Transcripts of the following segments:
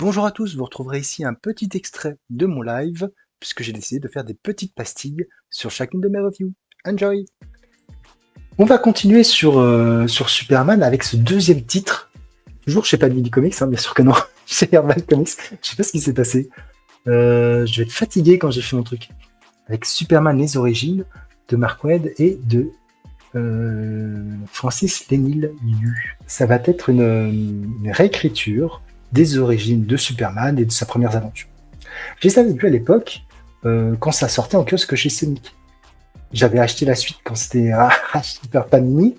Bonjour à tous, vous retrouverez ici un petit extrait de mon live, puisque j'ai décidé de faire des petites pastilles sur chacune de mes reviews. Enjoy! On va continuer sur Superman avec ce deuxième titre. Toujours chez Panini Comics, bien sûr que non, chez Herbal Comics. Je sais pas ce qui s'est passé. Je vais être fatigué quand j'ai fait mon truc. Avec Superman les origines de Mark Waid et de Francis Lénil Yu. Ça va être une réécriture des origines de Superman et de sa première aventure. J'ai ça vu à l'époque, quand ça sortait en kiosque chez Sonic. J'avais acheté la suite quand c'était à Super Panini,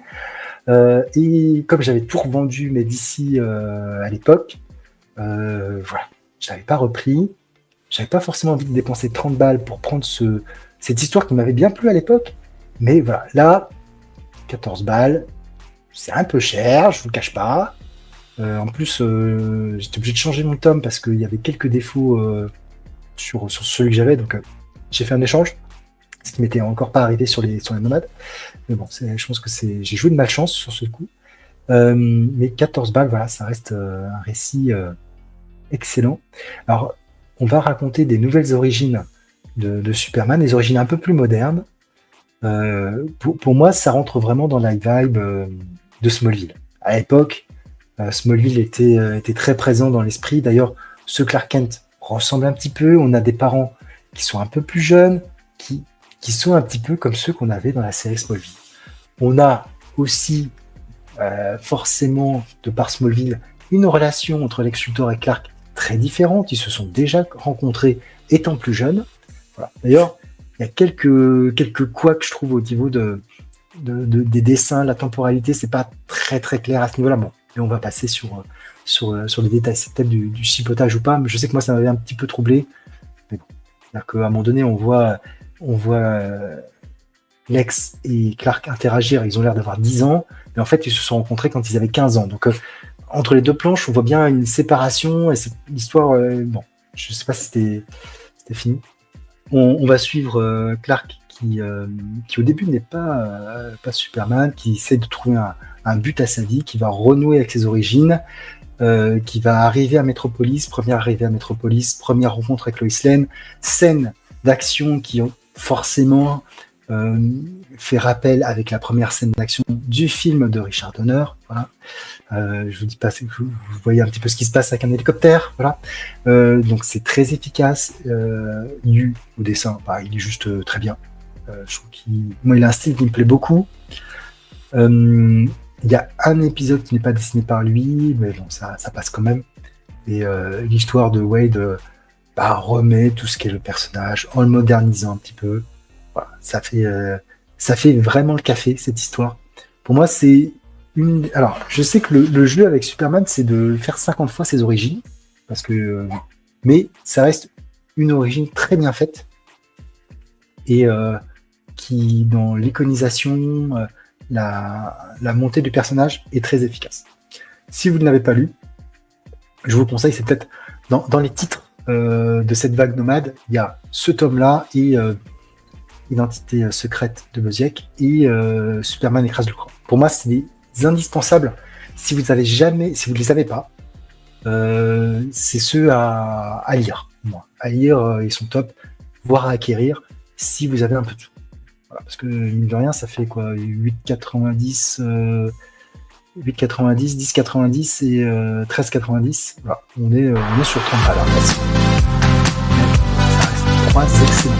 et comme j'avais tout revendu, mais d'ici à l'époque, voilà, je l'avais pas repris. J'avais pas forcément envie de dépenser 30 balles pour prendre cette histoire qui m'avait bien plu à l'époque. Mais voilà, là, 14 balles, c'est un peu cher, je vous le cache pas. En plus, j'étais obligé de changer mon tome parce qu'il y avait quelques défauts sur celui que j'avais, donc j'ai fait un échange, ce qui m'était encore pas arrivé sur les nomades. Mais bon, je pense que j'ai joué de malchance sur ce coup. Mais 14 balles, voilà, ça reste un récit excellent. Alors, on va raconter des nouvelles origines de Superman, des origines un peu plus modernes. Pour moi, ça rentre vraiment dans la vibe de Smallville. À l'époque, Smallville était très présent dans l'esprit. D'ailleurs, ce Clark Kent ressemble un petit peu. On a des parents qui sont un peu plus jeunes, qui sont un petit peu comme ceux qu'on avait dans la série Smallville. On a aussi, forcément, de par Smallville, une relation entre Lex Luthor et Clark très différente. Ils se sont déjà rencontrés étant plus jeunes. Voilà. D'ailleurs, il y a quelques couacs, je trouve, au niveau des dessins, la temporalité, c'est pas très très clair à ce niveau-là. Bon, et on va passer sur les détails. C'est peut-être du chipotage ou pas, mais je sais que moi, ça m'avait un petit peu troublé. Mais bon, c'est-à-dire qu'à un moment donné, on voit Lex et Clark interagir. Ils ont l'air d'avoir 10 ans, mais en fait, ils se sont rencontrés quand ils avaient 15 ans. Donc, entre les deux planches, on voit bien une séparation, et c'est l'histoire, bon, je sais pas si c'était fini. On va suivre Clark qui au début n'est pas Superman, qui essaie de trouver un but à sa vie, qui va renouer avec ses origines, qui va arriver à Metropolis, première arrivée à Metropolis, première rencontre avec Lois Lane, scène d'action qui ont forcément fait rappel avec la première scène d'action du film de Richard Donner. Voilà. Je vous dis pas, vous voyez un petit peu ce qui se passe avec un hélicoptère. Voilà. Donc c'est très efficace. Yu au dessin, il est juste très bien. Je trouve moi, il a un style qui me plaît beaucoup. Il y a un épisode qui n'est pas dessiné par lui, mais bon, ça passe quand même. Et l'histoire de Wade remet tout ce qu'est le personnage en le modernisant un petit peu. Voilà, ça fait vraiment le café, cette histoire. Pour moi, c'est alors, je sais que le jeu avec Superman, c'est de faire 50 fois ses origines, parce que, mais ça reste une origine très bien faite, et qui, dans l'iconisation, la montée du personnage est très efficace. Si vous ne l'avez pas lu, je vous conseille, c'est peut-être dans les titres de cette vague nomade, il y a ce tome-là et Identité secrète de Busiek et Superman écrase le camp. Pour moi, c'est des indispensables. Si vous ne les avez pas, c'est ceux à lire. Moi, à lire, ils sont top, voire à acquérir si vous avez un peu de sous. Voilà, parce que mine de rien, ça fait quoi, 8,90, 8,90, 10,90 et 13,90. Voilà, on est sur 30 balles. Ça reste 3 excellents.